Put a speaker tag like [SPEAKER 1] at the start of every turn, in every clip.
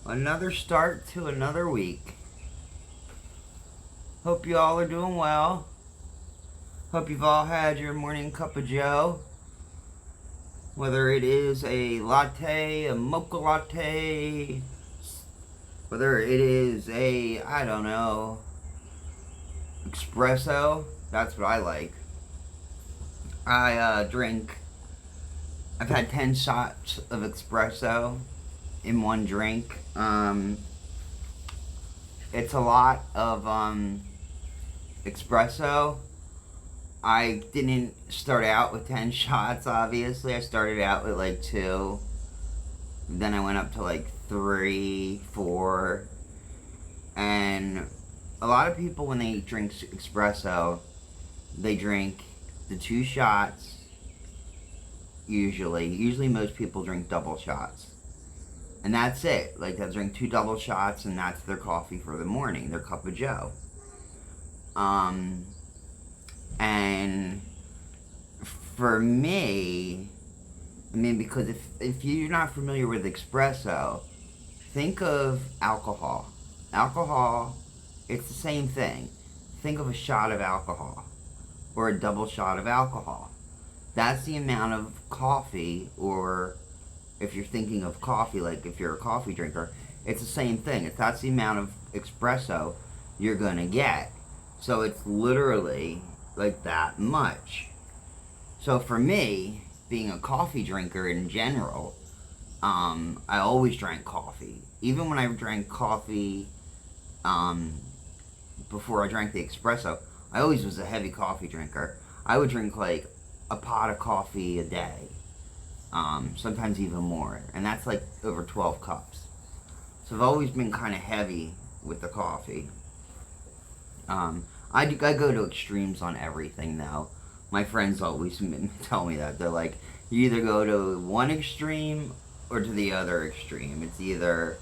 [SPEAKER 1] Another start to another week. Hope you all are doing well. Hope you've all had your morning cup of joe. Whether it is a latte, a mocha latte, whether it is a, I don't know, espresso. That's what I like. I've had 10 shots of espresso in one drink. It's a lot of espresso. I didn't start out with 10 shots, obviously. I started out with like 2. Then I went up to like 3, 4. And a lot of people, when they drink espresso, they drink the 2 shots. Usually most people drink double shots. And that's it. Like, they'll drink 2 double shots, and that's their coffee for the morning, their cup of joe. And for me, I mean, because if you're not familiar with espresso, think of alcohol. Alcohol, it's the same thing. Think of a shot of alcohol, or a double shot of alcohol. That's the amount of coffee, or if you're thinking of coffee, like if you're a coffee drinker, it's the same thing. That's the amount of espresso you're gonna get. So it's literally like that much. So for me, being a coffee drinker in general, I always drank coffee. Even when I drank coffee, before I drank the espresso, I always was a heavy coffee drinker. I would drink like a pot of coffee a day. Sometimes even more. And that's like over 12 cups. So I've always been kind of heavy with the coffee. I go to extremes on everything though. My friends always tell me that. They're like, you either go to one extreme or to the other extreme. It's either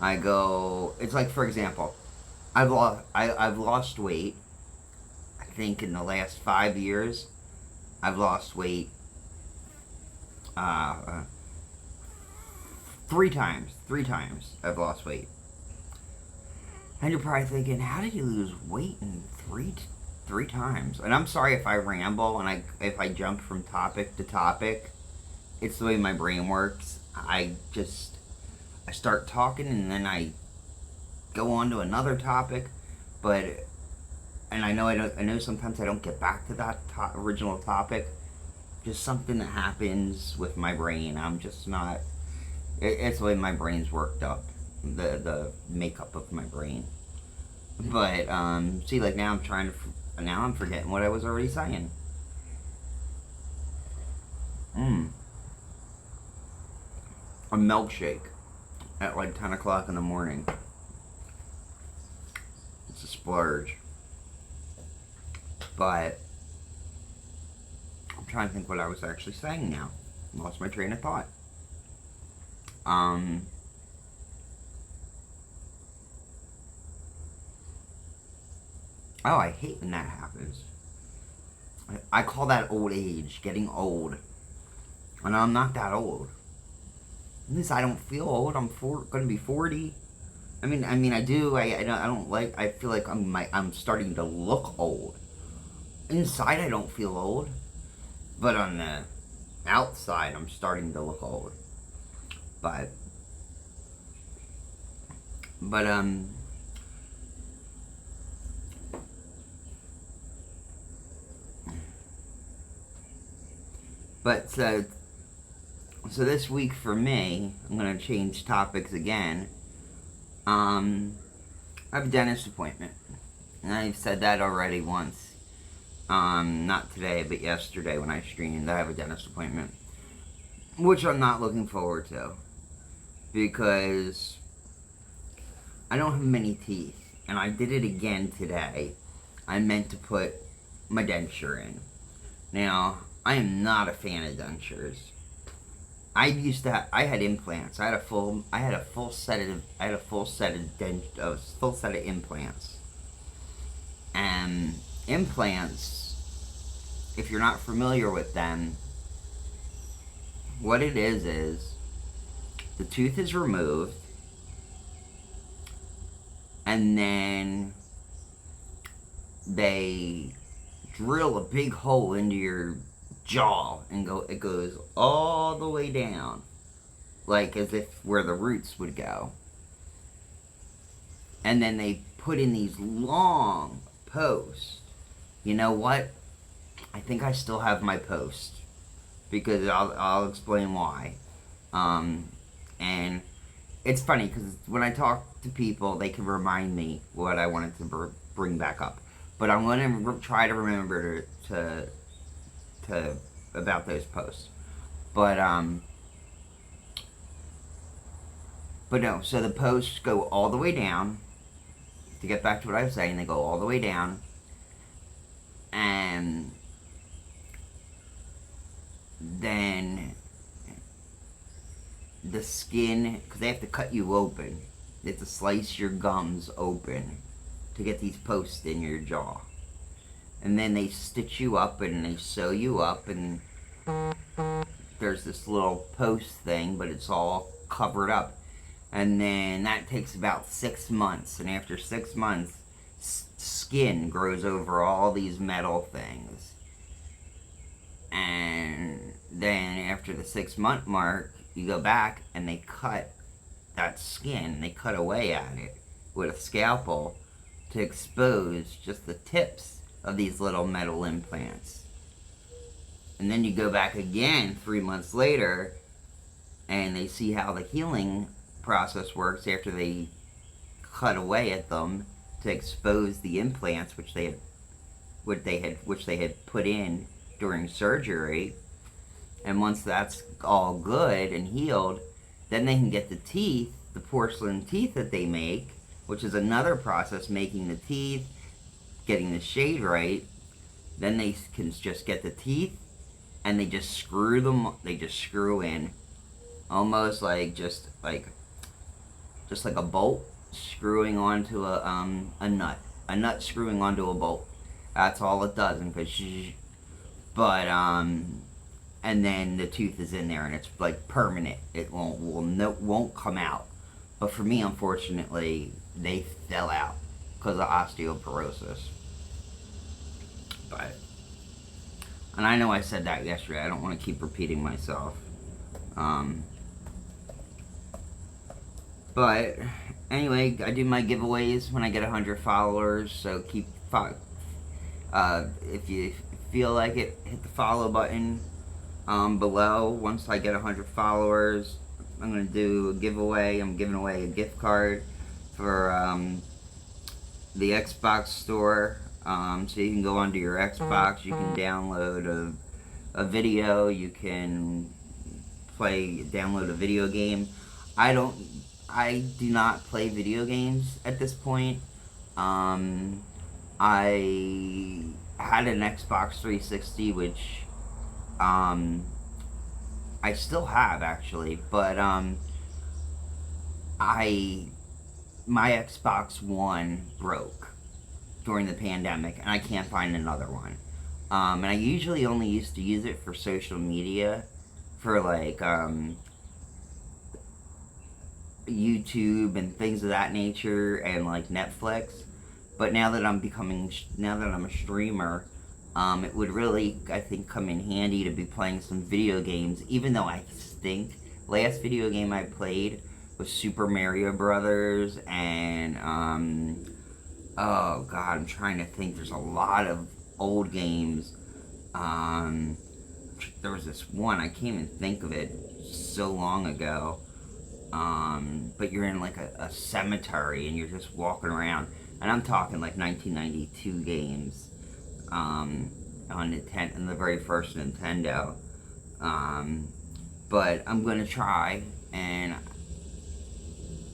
[SPEAKER 1] it's like, for example, I've lost weight. I think in the last 5 years, I've lost weight 3 times. 3 times I've lost weight. And you're probably thinking, how did you lose weight in three times? And I'm sorry if I ramble and if I jump from topic to topic. It's the way my brain works. I start talking and then I go on to another topic, and I know sometimes I don't get back to that original topic. Just something that happens with my brain. I'm just not. It's the way my brain's worked up, the makeup of my brain. But see, like now I'm forgetting what I was already saying. A milkshake at like 10 o'clock in the morning. It's a splurge. But I'm trying to think what I was actually saying now. Lost my train of thought. Oh, I hate when that happens. I call that old age, getting old. And I'm not that old. At least I don't feel old. I'm gonna be 40. I mean, I do. I don't like. I feel like I'm starting to look old. Inside, I don't feel old, but on the outside, I'm starting to look old. But so this week for me, I'm gonna change topics again. I have a dentist appointment, and I've said that already once. Not today, but yesterday when I streamed, I have a dentist appointment, which I'm not looking forward to, because I don't have many teeth, and I did it again today. I meant to put my denture in. Now, I am not a fan of dentures. I had implants. I had a full set of implants. And implants, if you're not familiar with them, what it is the tooth is removed, and then they drill a big hole into your jaw and it goes all the way down, like as if where the roots would go. And then they put in these long posts. You know what? I think I still have my post, because I'll explain why. And it's funny because when I talk to people, they can remind me what I wanted to bring back up. But I'm going to try to remember to about those posts. But no. So the posts go all the way down. To get back to what I was saying, they go all the way down, and then the skin, because they have to cut you open. They have to slice your gums open to get these posts in your jaw. And then they stitch you up and they sew you up, and there's this little post thing, but it's all covered up. And then that takes about 6 months. And after 6 months, skin grows over all these metal things. And then after the 6-month mark, you go back and they cut that skin. They cut away at it with a scalpel to expose just the tips of these little metal implants. And then you go back again 3 months later, and they see how the healing process works after they cut away at them to expose the implants which they had put in during surgery. And once that's all good and healed, then they can get the teeth, the porcelain teeth that they make, which is another process, making the teeth, getting the shade right. Then they can just get the teeth and they just screw in, almost like just like a bolt screwing onto a nut screwing onto a bolt. That's all it does. But and then the tooth is in there and it's like permanent. It won't come out. But for me, unfortunately, they fell out because of osteoporosis. And I know I said that yesterday. I don't want to keep repeating myself. But anyway, I do my giveaways when I get 100 followers. So if you feel like it, hit the follow button below. Once I get 100 followers, I'm going to do a giveaway. I'm giving away a gift card for the Xbox store. So you can go onto your Xbox, you can download a video, you can download a video game. I do not play video games at this point. I had an Xbox 360, which I still have actually, but my Xbox One broke during the pandemic, and I can't find another one. And I usually only used to use it for social media, for like YouTube and things of that nature, and like Netflix. But now that I'm a streamer, it would really, I think, come in handy to be playing some video games, even though I stink. Last video game I played was Super Mario Brothers, and oh god, I'm trying to think. There's a lot of old games. There was this one, I can't even think of it, so long ago. But you're in like a cemetery and you're just walking around. And I'm talking like 1992 games on Nintendo, in the very first Nintendo. But I'm going to try, and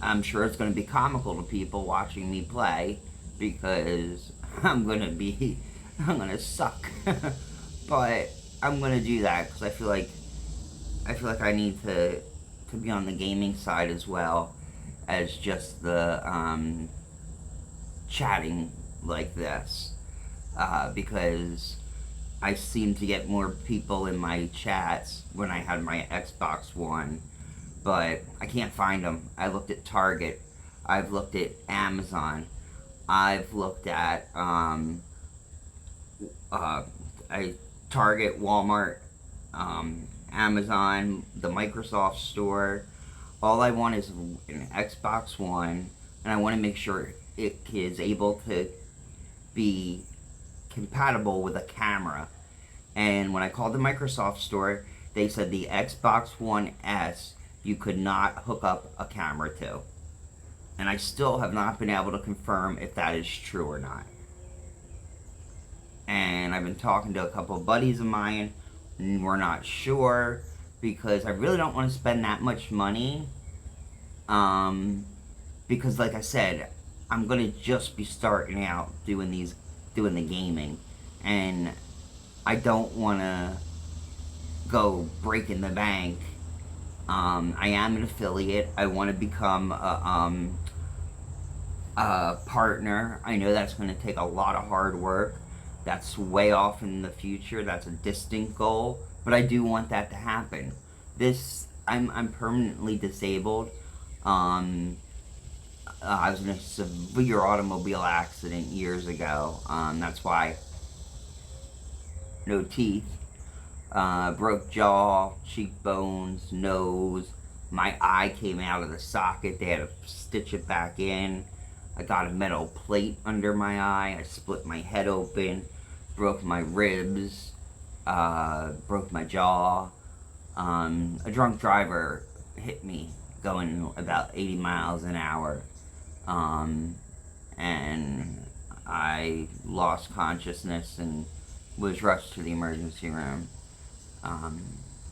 [SPEAKER 1] I'm sure it's going to be comical to people watching me play, because I'm going to suck. But I'm going to do that because I feel like I need to be on the gaming side as well as just the chatting like this, because I seem to get more people in my chats when I had my Xbox One, but I can't find them. I looked at Target. I've looked at Amazon. I've looked at a Target, Walmart, Amazon, the Microsoft Store. All I want is an Xbox One, and I want to make sure it is able to be compatible with a camera. And when I called the Microsoft Store, they said the Xbox One S you could not hook up a camera to. And I still have not been able to confirm if that is true or not. And I've been talking to a couple of buddies of mine, and we're not sure, because I really don't want to spend that much money. Because like I said, I'm going to just be starting out doing the gaming. And I don't want to go breaking the bank. I am an affiliate. I want to become a partner. I know that's going to take a lot of hard work. That's way off in the future. That's a distant goal, but I do want that to happen. I'm permanently disabled. I was in a severe automobile accident years ago. That's why no teeth, broke jaw, cheekbones, nose. My eye came out of the socket. They had to stitch it back in. I got a metal plate under my eye. I split my head open, broke my ribs, broke my jaw. A drunk driver hit me going about 80 miles an hour. And I lost consciousness and was rushed to the emergency room.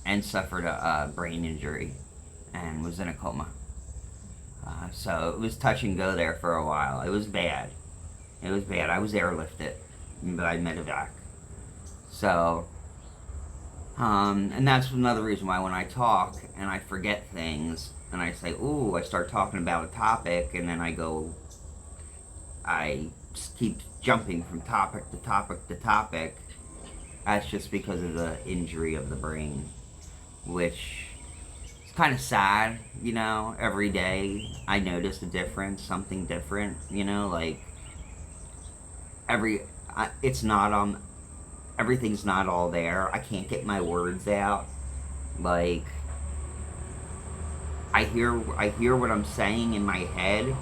[SPEAKER 1] And suffered a brain injury and was in a coma. So it was touch and go there for a while. It was bad. I was airlifted by medevac. So, and that's another reason why when I talk and I forget things and I say, ooh, I start talking about a topic and then I keep jumping from topic to topic to topic. That's just because of the injury of the brain, which is kind of sad, you know. Every day I notice a difference, something different, you know, like everything's not all there. I can't get my words out. Like, I hear what I'm saying in my head,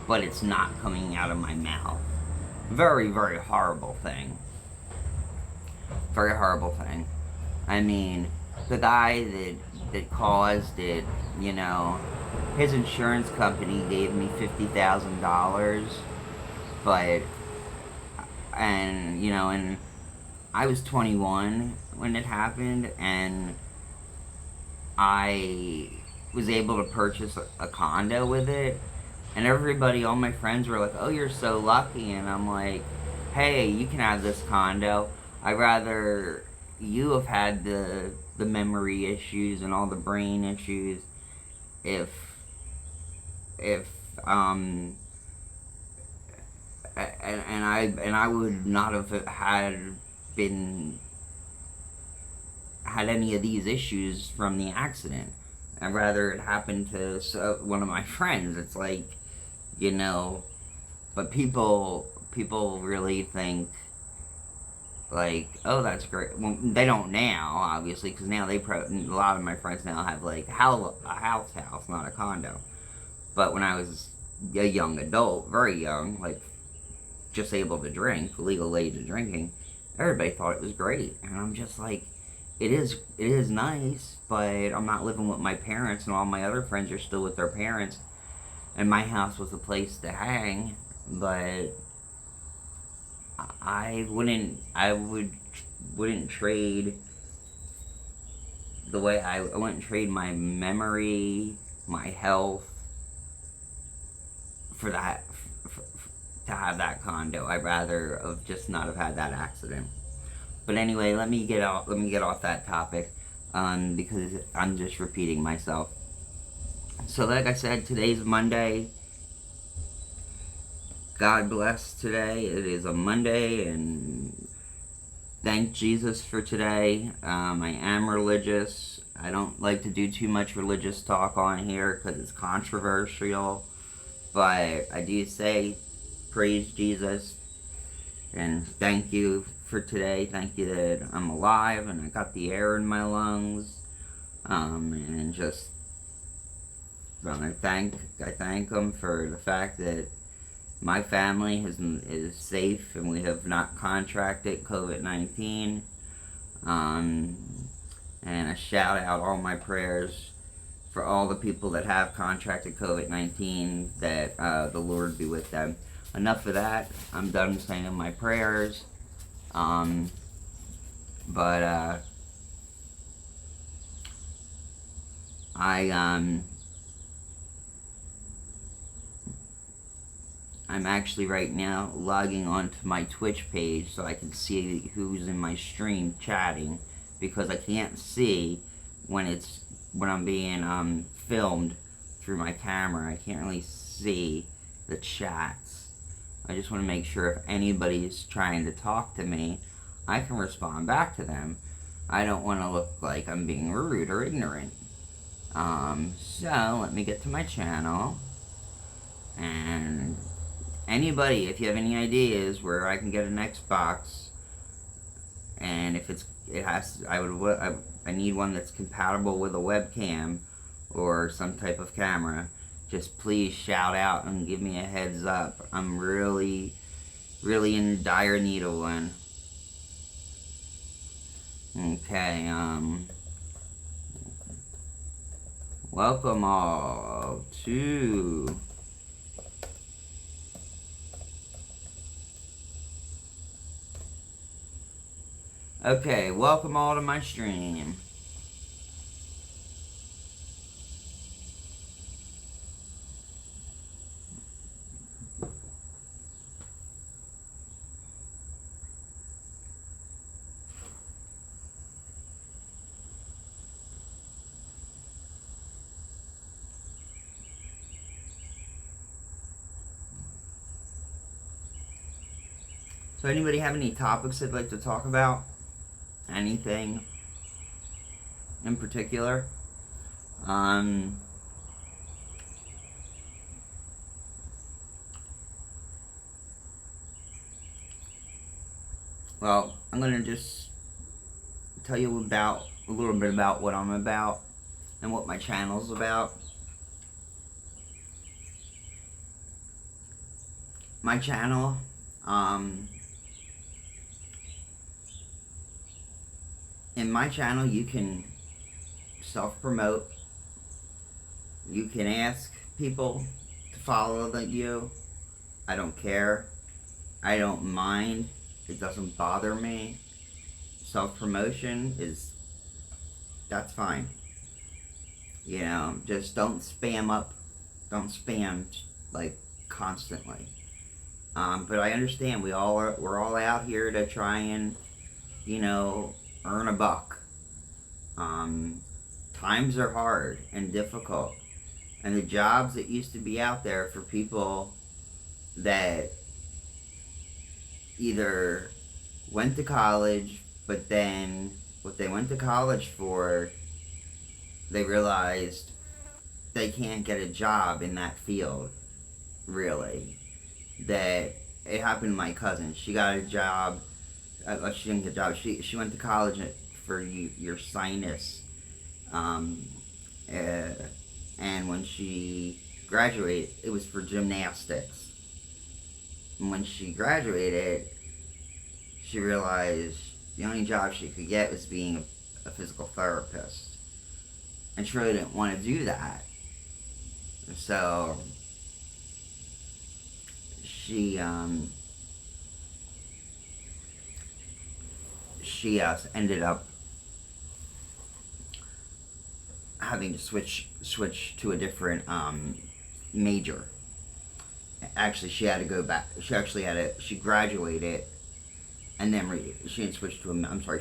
[SPEAKER 1] but it's not coming out of my mouth. Very, very horrible thing. Very horrible thing. I mean, the guy that caused it, you know, his insurance company gave me $50,000, but, and, you know, and I was 21 when it happened, and I was able to purchase a condo with it, and everybody, all my friends were like, oh, you're so lucky, and I'm like, hey, you can have this condo. I'd rather you have had the memory issues and all the brain issues if and I would not have had any of these issues from the accident. I'd rather it happened to one of my friends. It's like, you know, but people really think, like, oh, that's great. Well, they don't now, obviously, because now a lot of my friends now have, like, a house, not a condo. But when I was a young adult, very young, like, just able to drink, legal age of drinking, everybody thought it was great. And I'm just like, it is nice, but I'm not living with my parents, and all my other friends are still with their parents, and my house was a place to hang, but I wouldn't trade the way I wouldn't trade my memory, my health for that, to have that condo. I'd rather have just not have had that accident. But anyway, let me get off that topic, because I'm just repeating myself. So like I said, today's Monday. God bless today. It is a Monday, and thank Jesus for today. I am religious. I don't like to do too much religious talk on here because it's controversial. But I do say, praise Jesus, and thank you for today. Thank you that I'm alive and I got the air in my lungs. And just, I thank Him for the fact that my family is safe and we have not contracted COVID-19. And I shout out all my prayers for all the people that have contracted COVID-19, that the Lord be with them. Enough of that. I'm done saying my prayers. But I'm actually right now logging onto my Twitch page so I can see who's in my stream chatting, because I can't see when I'm being filmed through my camera. I can't really see the chats. I just want to make sure if anybody's trying to talk to me, I can respond back to them. I don't want to look like I'm being rude or ignorant. So let me get to my channel, and anybody, if you have any ideas where I can get an Xbox, and if I need one that's compatible with a webcam or some type of camera, just please shout out and give me a heads up. I'm really, really in dire need of one. Okay, welcome all to welcome all to my stream. So anybody have any topics they'd like to talk about? Anything in particular? Well, I'm gonna just tell you a little bit about what I'm about and what my channel's about. My channel, in my channel you can self-promote. You can ask people to follow you. I don't care. I don't mind. It doesn't bother me. Self-promotion that's fine. You know, just don't spam like constantly. But I understand we're all out here to try and, you know, earn a buck. Times are hard and difficult, and the jobs that used to be out there for people that either went to college, but then what they went to college for, they realized they can't get a job in that field, really. That it happened to my cousin. She got a job. She didn't get a job. She went to college for your sinus, and when she graduated, it was for gymnastics. And when she graduated, she realized the only job she could get was being a physical therapist, and she really didn't want to do that. So she ended up having to switch to a different major. Actually, she had to go back. She graduated, and then she didn't switch to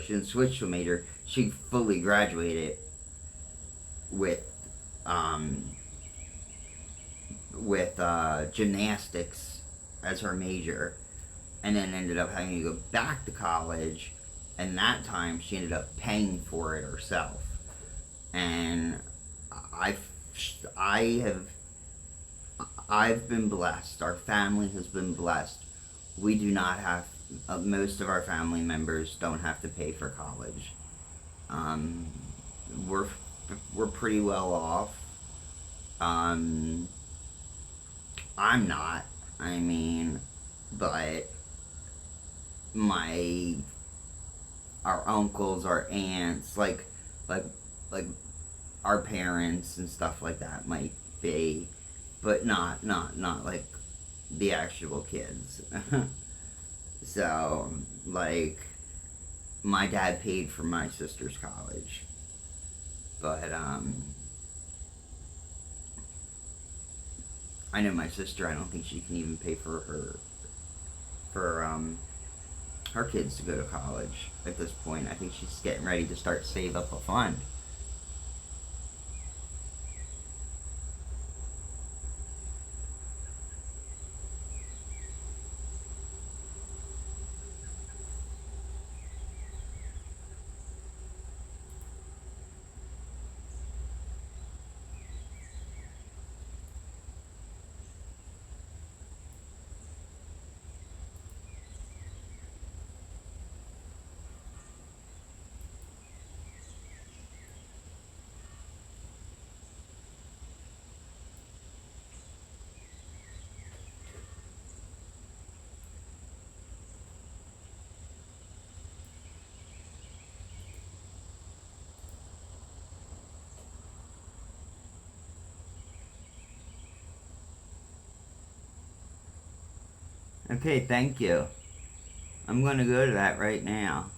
[SPEAKER 1] she didn't switch to a major. She fully graduated with gymnastics as her major, and then ended up having to go back to college, and that time she ended up paying for it herself. And I've been blessed. Our family has been blessed. We do not have, most of our family members don't have to pay for college. Um, we're, we're pretty well off. Um, I'm not. I mean, but my our uncles, our aunts, like like our parents and stuff like that might be, but not like the actual kids. So, like, my dad paid for my sister's college, but I know my sister. I don't think she can even pay for her kids to go to college at this point. I think she's getting ready to start save up a fund. Okay, thank you. I'm gonna go to that right now.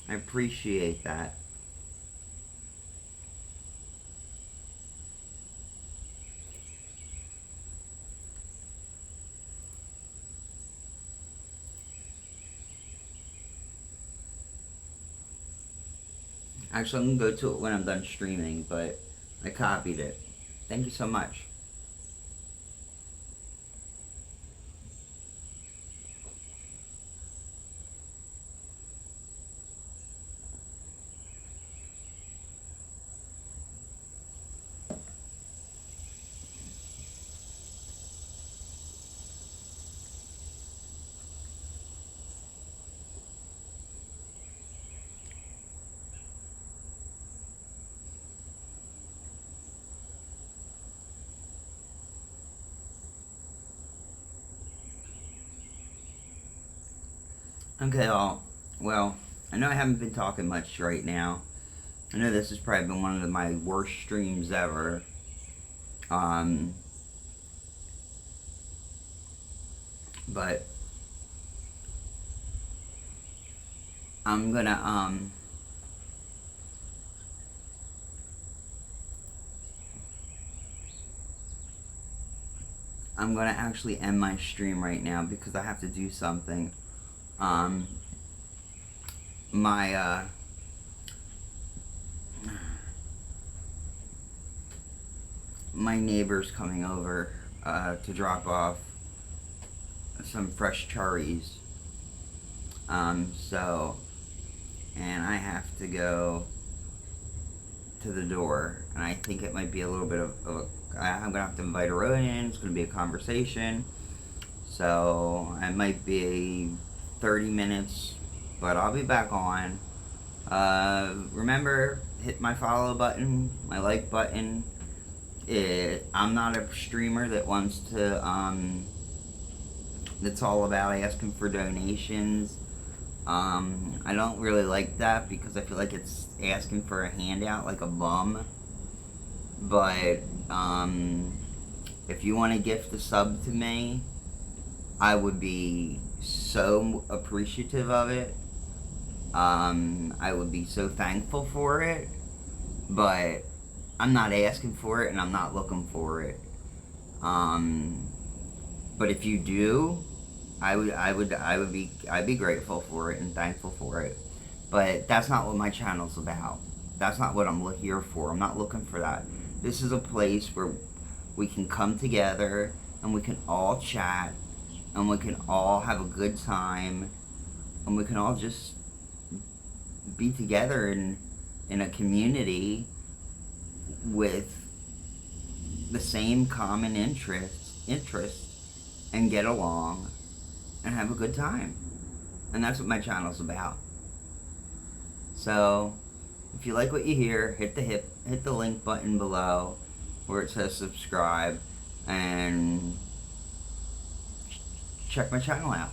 [SPEAKER 1] I appreciate that. Actually, I'm gonna go to it when I'm done streaming, but I copied it. Thank you so much. Okay, all. Well, I know I haven't been talking much right now. I know this has probably been one of my worst streams ever. Um, but I'm gonna I'm gonna actually end my stream right now because I have to do something. Um, my my neighbor's coming over to drop off some fresh cherries. So, and I have to go to the door, and I think it might be a little bit of I'm gonna have to invite her in. It's gonna be a conversation, so it might be 30 minutes, but I'll be back on. Remember, hit my follow button, my like button. I'm not a streamer that wants to that's all about asking for donations. I don't really like that because I feel like it's asking for a handout like a bum. But if you want to gift a sub to me, I would be so appreciative of it. I would be so thankful for it. But I'm not asking for it and I'm not looking for it. But if you do, I'd be grateful for it and thankful for it. But that's not what my channel's about. That's not what I'm here for. I'm not looking for that. This is a place where we can come together and we can all chat and we can all have a good time and we can all just be together in a community with the same common interests and get along and have a good time. And that's what my channel's about. So, if you like what you hear, hit the link button below where it says subscribe and check my channel out.